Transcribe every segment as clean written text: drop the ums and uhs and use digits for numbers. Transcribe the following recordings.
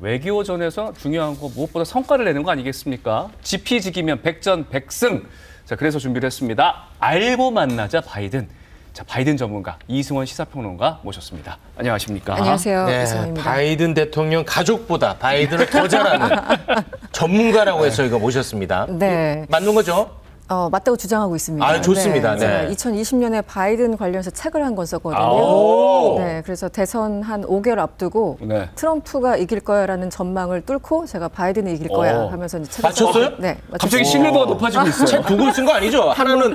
외교전에서 중요한 거 무엇보다 성과를 내는 거 아니겠습니까? 지피지기면 백전백승. 자, 그래서 준비를 했습니다. 알고 만나자 바이든. 자, 바이든 전문가 이승원 시사평론가 모셨습니다. 안녕하십니까? 안녕하세요. 네, 이승원입니다. 바이든 대통령 가족보다 바이든을 더 잘하는 전문가라고 해서 이거 모셨습니다. 네. 맞는 거죠? 맞다고 주장하고 있습니다. 아, 좋습니다. 네. 네. 2020년에 바이든 관련해서 책을 한 권 썼거든요. 네, 그래서 대선 한 5개월 앞두고 네. 트럼프가 이길 거야라는 전망을 뚫고 제가 바이든이 이길 거야 하면서 이제 책을 맞췄어요? 네, 맞췄어요. 갑자기 신뢰도가 높아지고 있어요. 책 두 권 쓴 거 아니죠? 하나는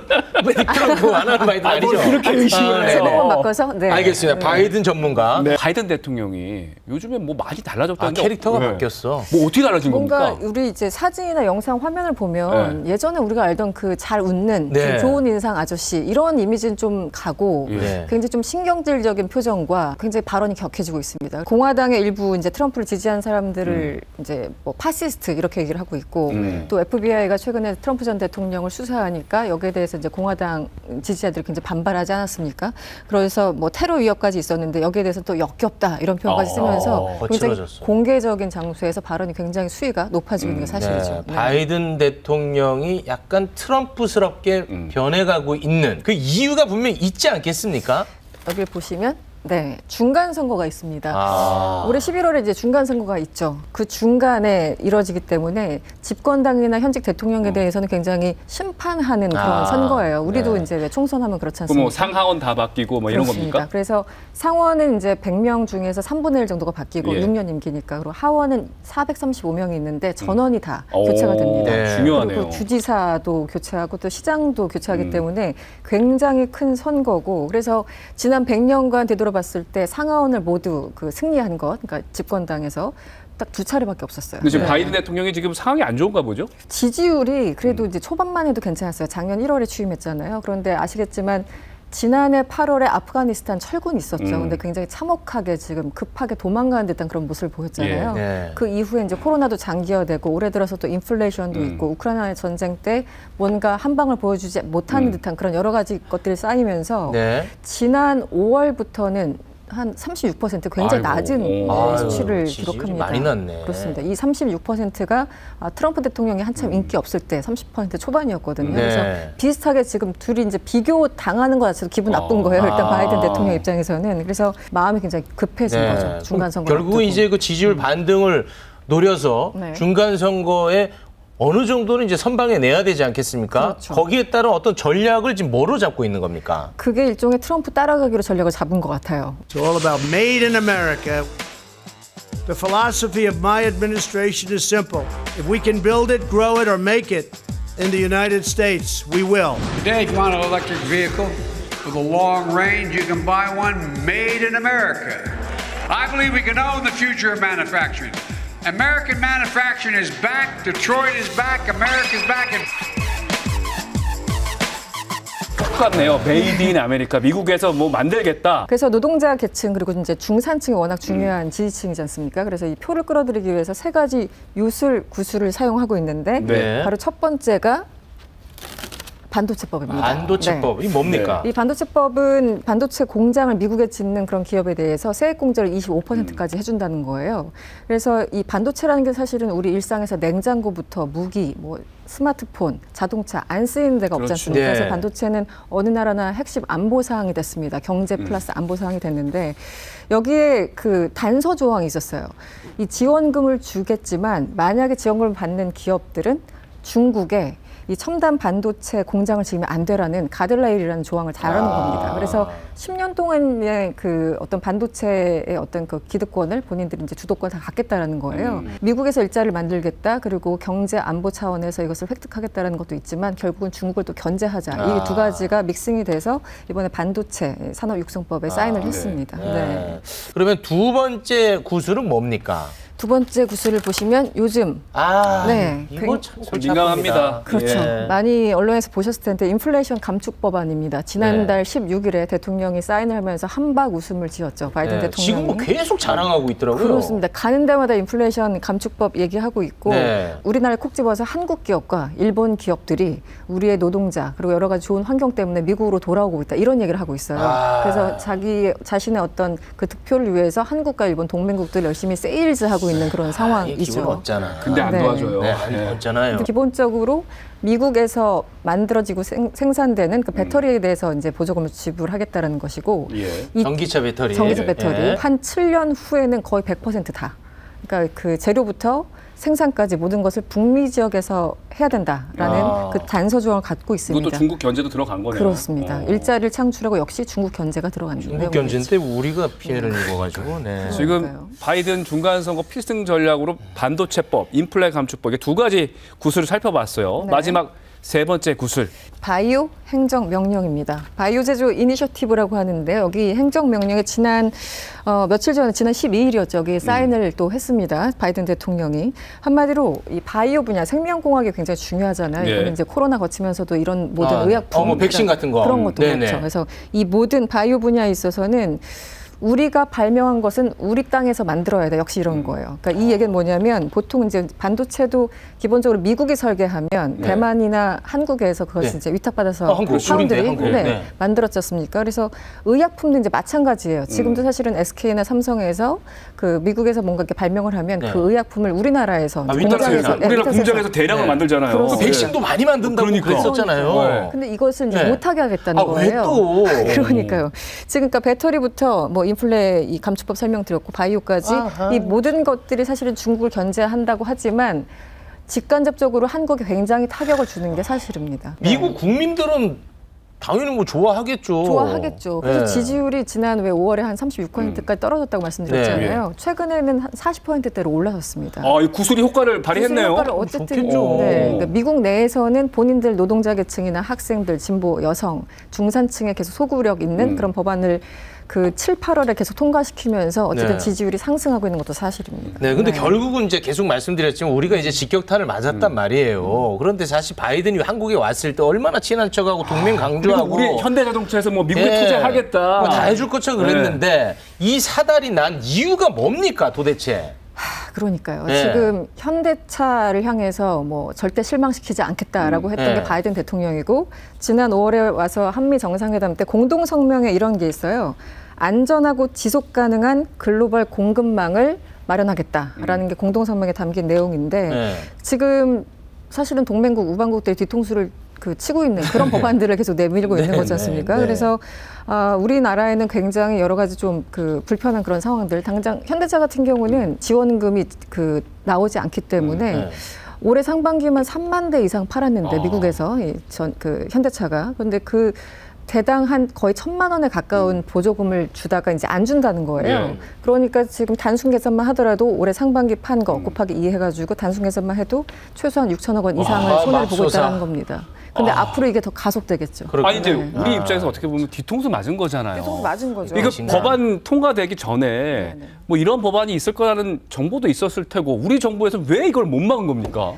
트럼프, 하나는 바이든 아니죠? 그렇게 의심을 해서. 조금 바꿔서. 네. 알겠습니다. 바이든 전문가. 네. 바이든 대통령이 요즘에 뭐 많이 달라졌다는데 캐릭터가 네. 바뀌었어. 뭐 어떻게 달라진 뭔가 겁니까? 우리 이제 사진이나 영상 화면을 보면 예전에 우리가 알던 그 잘 웃는 네. 좀 좋은 인상 아저씨 이런 이미지는 좀 가고 네. 굉장히 좀 신경질적인 표정과 굉장히 발언이 격해지고 있습니다. 공화당의 일부 이제 트럼프를 지지한 사람들을 이제 뭐 파시스트 이렇게 얘기를 하고 있고 또 FBI가 최근에 트럼프 전 대통령을 수사하니까 여기에 대해서 이제 공화당 지지자들이 굉장히 반발하지 않았습니까? 그래서 뭐 테러 위협까지 있었는데 여기에 대해서 또 역겹다 이런 표현까지 쓰면서 굉장히 거칠어졌어. 공개적인 장소에서 발언이 굉장히 수위가 높아지고 있는 게 사실이죠. 네, 바이든 대통령이 약간 트럼프스럽게 변해가고 있는 그 이유가 분명히 있지 않겠습니까? 여기를 보시면 네, 중간 선거가 있습니다. 올해 11월에 이제 중간 선거가 있죠. 그 중간에 이뤄지기 때문에 집권당이나 현직 대통령에 대해서는 굉장히 심판하는 그런 선거예요. 우리도 이제 왜 총선하면 그렇지 않습니까? 뭐 상하원 다 바뀌고 뭐 이런 그렇습니다. 겁니까? 그래서 상원은 이제 100명 중에서 3분의 1 정도가 바뀌고 예. 6년 임기니까. 그리고 하원은 435명이 있는데 전원이 다 교체가 됩니다. 네. 중요하네요. 그리고 주지사도 교체하고 또 시장도 교체하기 때문에 굉장히 큰 선거고, 그래서 지난 100년간 되돌아봤을 때 상하원을 모두 그 승리한 것, 그러니까 집권당에서 딱 2차례밖에 없었어요. 근데 지금 바이든 대통령이 지금 상황이 안 좋은가 보죠? 지지율이 그래도 이제 초반만 해도 괜찮았어요. 작년 1월에 취임했잖아요. 그런데 아시겠지만 지난해 8월에 아프가니스탄 철군이 있었죠. 근데 굉장히 참혹하게 지금 급하게 도망가는 듯한 그런 모습을 보였잖아요. 예. 네. 그 이후에 이제 코로나도 장기화되고 올해 들어서 또 인플레이션도 있고 우크라이나 전쟁 때 뭔가 한 방을 보여주지 못하는 듯한 그런 여러 가지 것들이 쌓이면서 네. 지난 5월부터는 한 36% 굉장히 아이고. 낮은 수치를 지지율이 기록합니다. 많이 났네. 그렇습니다. 이 36%가 트럼프 대통령이 한참 인기 없을 때 30% 초반이었거든요. 네. 그래서 비슷하게 지금 둘이 이제 비교 당하는 것 자체도 기분 나쁜 거예요. 일단 바이든 대통령 입장에서는. 그래서 마음이 굉장히 급해진 거죠. 중간 선거. 결국은 이제 그 지지율 반등을 노려서 네. 중간 선거에 어느 정도는 이제 선방해 내야 되지 않겠습니까? 그렇죠. 거기에 따른 어떤 전략을 지금 뭐로 잡고 있는 겁니까? 그게 일종의 트럼프 따라가기로 전략을 잡은 것 같아요. It's all about made in America. The philosophy of my administration is simple. If we can build it, grow it, or make it in the United States, we will. Today, if you want an electric vehicle with a long range, you can buy one made in America. I believe we can own the future of manufacturing. American manufacturing is back. Detroit is back. America's back. 똑같네요. 메이드 인 아메리카. 미국에서 뭐 만들겠다. 그래서 노동자 계층 그리고 이제 중산층이 워낙 중요한 지지층이지 않습니까? 그래서 이 표를 끌어들이기 위해서 3가지 요술 구술을 사용하고 있는데 네. 바로 첫 번째가 반도체법입니다. 반도체법. 이 뭡니까? 이 반도체법은 반도체 공장을 미국에 짓는 그런 기업에 대해서 세액 공제를 25%까지 해준다는 거예요. 그래서 이 반도체라는 게 사실은 우리 일상에서 냉장고부터 무기, 뭐 스마트폰, 자동차 안 쓰이는 데가 없지 않습니까? 네. 그래서 반도체는 어느 나라나 핵심 안보 사항이 됐습니다. 경제 플러스 안보 사항이 됐는데 여기에 그 단서 조항이 있었어요. 이 지원금을 주겠지만 만약에 지원금을 받는 기업들은 중국에 이 첨단 반도체 공장을 지으면 안 되라는 가드레일이라는 조항을 달아놓은 겁니다. 그래서 10년 동안의 그 어떤 반도체의 어떤 그 기득권을 본인들이 이제 주도권 다 갖겠다라는 거예요. 미국에서 일자리를 만들겠다, 그리고 경제 안보 차원에서 이것을 획득하겠다라는 것도 있지만 결국은 중국을 또 견제하자. 이 2가지가 믹싱이 돼서 이번에 반도체 산업 육성법에 사인을 했습니다. 네. 그러면 두 번째 구술은 뭡니까? 두 번째 구슬을 보시면 요즘 네, 이거 참 골치 민감합니다. 아픕니다. 그렇죠. 예. 많이 언론에서 보셨을 텐데 인플레이션 감축법안입니다. 지난달 네. 16일에 대통령이 사인을 하면서 한박 웃음을 지었죠. 바이든 네. 대통령이. 지금 뭐 계속 자랑하고 있더라고요. 그렇습니다. 가는 데마다 인플레이션 감축법 얘기하고 있고 네. 우리나라에 콕 집어서 한국 기업과 일본 기업들이 우리의 노동자 그리고 여러 가지 좋은 환경 때문에 미국으로 돌아오고 있다. 이런 얘기를 하고 있어요. 그래서 자기 자신의 어떤 그 득표를 위해서 한국과 일본 동맹국들 열심히 세일즈하고 가고 있는 그런 상황이죠. 기분 없잖아. 근데 안 네. 도와줘요. 네, 안 없잖아요. 기본적으로 미국에서 만들어지고 생산되는 그 배터리에 대해서 이제 보조금을 지불하겠다라는 것이고 예. 이 전기차 배터리. 전기차 배터리 예. 한 7년 후에는 거의 100% 다. 그러니까 그 재료부터 생산까지 모든 것을 북미 지역에서 해야 된다라는 그 단서 조항을 갖고 있습니다. 이것도 중국 견제도 들어간 거네요. 그렇습니다. 일자리를 창출하고 역시 중국 견제가 들어간 중국 견제인데 우리가 피해를 입어가지고. 네. 지금 바이든 중간 선거 필승 전략으로 반도체법, 인플레 감축법 이게 두 가지 구슬을 살펴봤어요. 네. 마지막 세 번째 구슬. 바이오 행정명령입니다. 바이오 제조 이니셔티브라고 하는데 여기 행정명령에 지난 며칠 전에 지난 12일이었죠. 여기 사인을 또 했습니다. 바이든 대통령이. 한마디로 이 바이오 분야 생명공학이 굉장히 중요하잖아요. 네. 이거는 이제 코로나 거치면서도 이런 모든 의약품, 뭐 백신 같은 거. 그런 것도 네네. 그렇죠. 그래서 이 모든 바이오 분야에 있어서는 우리가 발명한 것은 우리 땅에서 만들어야 돼. 역시 이런 거예요. 그러니까 이 얘기는 뭐냐면 보통 이제 반도체도 기본적으로 미국이 설계하면 대만이나 한국에서 그것을 네. 이제 위탁받아서 한국, 파운드리 한국. 네, 네. 만들었지 않습니까? 그래서 의약품도 이제 마찬가지예요. 지금도 사실은 SK나 삼성에서 그 미국에서 뭔가 이렇게 발명을 하면 네. 그 의약품을 우리나라에서 위탁해서 우리나라 공장에서 대량을 네. 만들잖아요. 그 백신도 많이 만든다고 그러니까. 그랬었잖아요. 네. 근데 이것을 이제 네. 못하게 하겠다는 왜 거예요. 또? 그러니까요. 지금 그러니까 배터리부터 뭐 인플레 이 감축법 설명드렸고 바이오까지 이 모든 것들이 사실은 중국을 견제한다고 하지만 직간접적으로 한국에 굉장히 타격을 주는 게 사실입니다. 미국 국민들은 당연히 뭐 좋아하겠죠. 좋아하겠죠. 그래서 네. 지지율이 지난 5월에 한 36%까지 떨어졌다고 말씀드렸잖아요. 네. 최근에는 한 40%대로 올라섰습니다. 아, 이 구슬이 효과를 발휘했네요. 효과를 어쨌든 좋겠죠. 네, 그러니까 미국 내에서는 본인들 노동자 계층이나 학생들, 진보, 여성, 중산층에 계속 소구력 있는 그런 법안을 그 7, 8월에 계속 통과시키면서 어쨌든 네. 지지율이 상승하고 있는 것도 사실입니다. 네, 근데 결국은 이제 계속 말씀드렸지만 우리가 이제 직격탄을 맞았단 말이에요. 그런데 사실 바이든이 한국에 왔을 때 얼마나 친한 척하고 동맹 그리고 강조하고 우리 현대자동차에서 뭐 미국에 예, 투자하겠다. 뭐 다 해줄 것처럼 그랬는데 이 사달이 난 이유가 뭡니까 도대체? 그러니까요. 네. 지금 현대차를 향해서 뭐 절대 실망시키지 않겠다라고 했던 네. 게 바이든 대통령이고 지난 5월에 와서 한미 정상회담 때 공동 성명에 이런 게 있어요. 안전하고 지속 가능한 글로벌 공급망을 마련하겠다라는 게 공동 성명에 담긴 내용인데 네. 지금 사실은 동맹국 우방국들의 뒤통수를 그 치고 있는 그런 법안들을 계속 내밀고 있는 거지 않습니까? 네. 그래서 우리나라에는 굉장히 여러 가지 좀 그 불편한 그런 상황들. 당장 현대차 같은 경우는 지원금이 그 나오지 않기 때문에 네. 올해 상반기만 3만 대 이상 팔았는데 미국에서 그 현대차가 그런데 그 대당 한 거의 1,000만 원에 가까운 보조금을 주다가 이제 안 준다는 거예요. 네. 그러니까 지금 단순 계산만 하더라도 올해 상반기 판 거 곱하기 2 해가지고 단순 계산만 해도 최소한 6천억 원 이상을 손해를 보고 맙소사. 있다는 겁니다. 근데 앞으로 이게 더 가속되겠죠. 아니 이제 네. 우리 입장에서 어떻게 보면 뒤통수 맞은 거잖아요. 뒤통수 맞은 거죠. 이거 네. 법안 통과되기 전에 네. 뭐 이런 법안이 있을 거라는 정보도 있었을 테고 우리 정부에서 왜 이걸 못 막은 겁니까?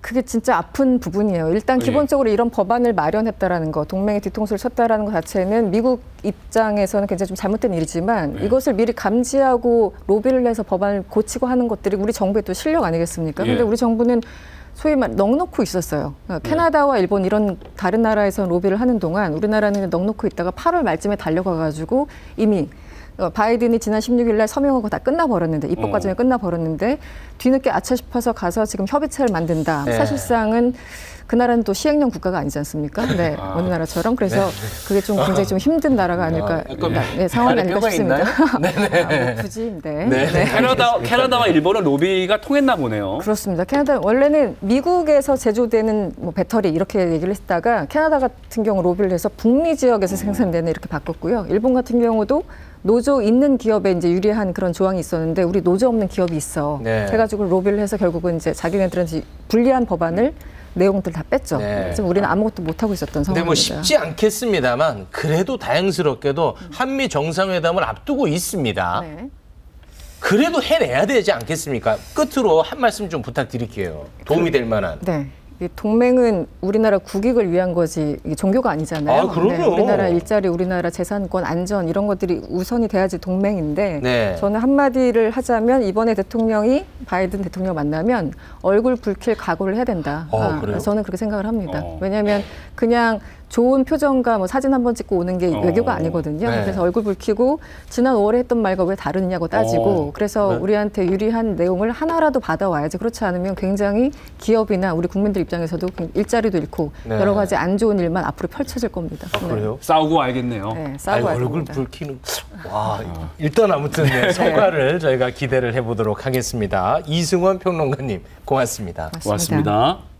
그게 진짜 아픈 부분이에요. 일단 기본적으로 이런 법안을 마련했다라는 거, 동맹의 뒤통수를 쳤다라는 것 자체는 미국 입장에서는 굉장히 좀 잘못된 일이지만 이것을 미리 감지하고 로비를 해서 법안을 고치고 하는 것들이 우리 정부의 또 실력 아니겠습니까? 예. 근데 우리 정부는 소위 말 넉넉고 있었어요. 그러니까 캐나다와 일본 이런 다른 나라에서 로비를 하는 동안 우리나라는 넉넉고 있다가 8월 말쯤에 달려가가지고 이미 바이든이 지난 16일 날 서명하고 다 끝나버렸는데 입법 과정이 끝나버렸는데 뒤늦게 아차 싶어서 가서 지금 협의체를 만든다. 네. 사실상은 그 나라는 또 시행령 국가가 아니지 않습니까? 네, 어느 나라처럼. 그래서 그게 좀 굉장히 좀 힘든 나라가 아닐까, 네, 상황이 아닐까 뼈가 싶습니다. 있나요? 뭐 굳이, 네. 네. 네. 캐나다와 일본은 로비가 통했나 보네요. 그렇습니다. 캐나다 원래는 미국에서 제조되는 뭐 배터리 이렇게 얘기를 했다가 캐나다 같은 경우 로비를 해서 북미 지역에서 생산되는 이렇게 바꿨고요. 일본 같은 경우도 노조 있는 기업에 이제 유리한 그런 조항이 있었는데 우리 노조 없는 기업이 있어. 네. 해가지고 로비를 해서 결국은 이제 자기네들한테 불리한 법안을 내용들 다 뺐죠. 네. 그래서 우리는 아무것도 못 하고 있었던 근데 상황입니다. 뭐 쉽지 않겠습니다만 그래도 다행스럽게도 한미 정상회담을 앞두고 있습니다. 네. 그래도 해내야 되지 않겠습니까? 끝으로 한 말씀 좀 부탁드릴게요. 도움이 될 만한. 네. 이 동맹은 우리나라 국익을 위한 거지 이게 종교가 아니잖아요. 아, 그럼요. 우리나라 일자리, 우리나라 재산권, 안전 이런 것들이 우선이 돼야지 동맹인데 네. 저는 한마디를 하자면 이번에 대통령이 바이든 대통령 만나면 얼굴 붉힐 각오를 해야 된다. 그래요? 저는 그렇게 생각을 합니다. 왜냐하면 그냥 좋은 표정과 뭐 사진 한번 찍고 오는 게 외교가 아니거든요. 네. 그래서 얼굴 붉히고 지난 5월에 했던 말과 왜 다르냐고 따지고 그래서 네. 우리한테 유리한 내용을 하나라도 받아와야지. 그렇지 않으면 굉장히 기업이나 우리 국민들 입장에서도 일자리도 잃고 네. 여러 가지 안 좋은 일만 앞으로 펼쳐질 겁니다. 아, 그래요? 싸우고 알겠네요. 네, 아이고, 싸우고 얼굴 겁니다. 붉히는. 와, 일단 아무튼 네, 성과를 저희가 기대를 해보도록 하겠습니다. 이승원 평론가님, 고맙습니다. 고맙습니다.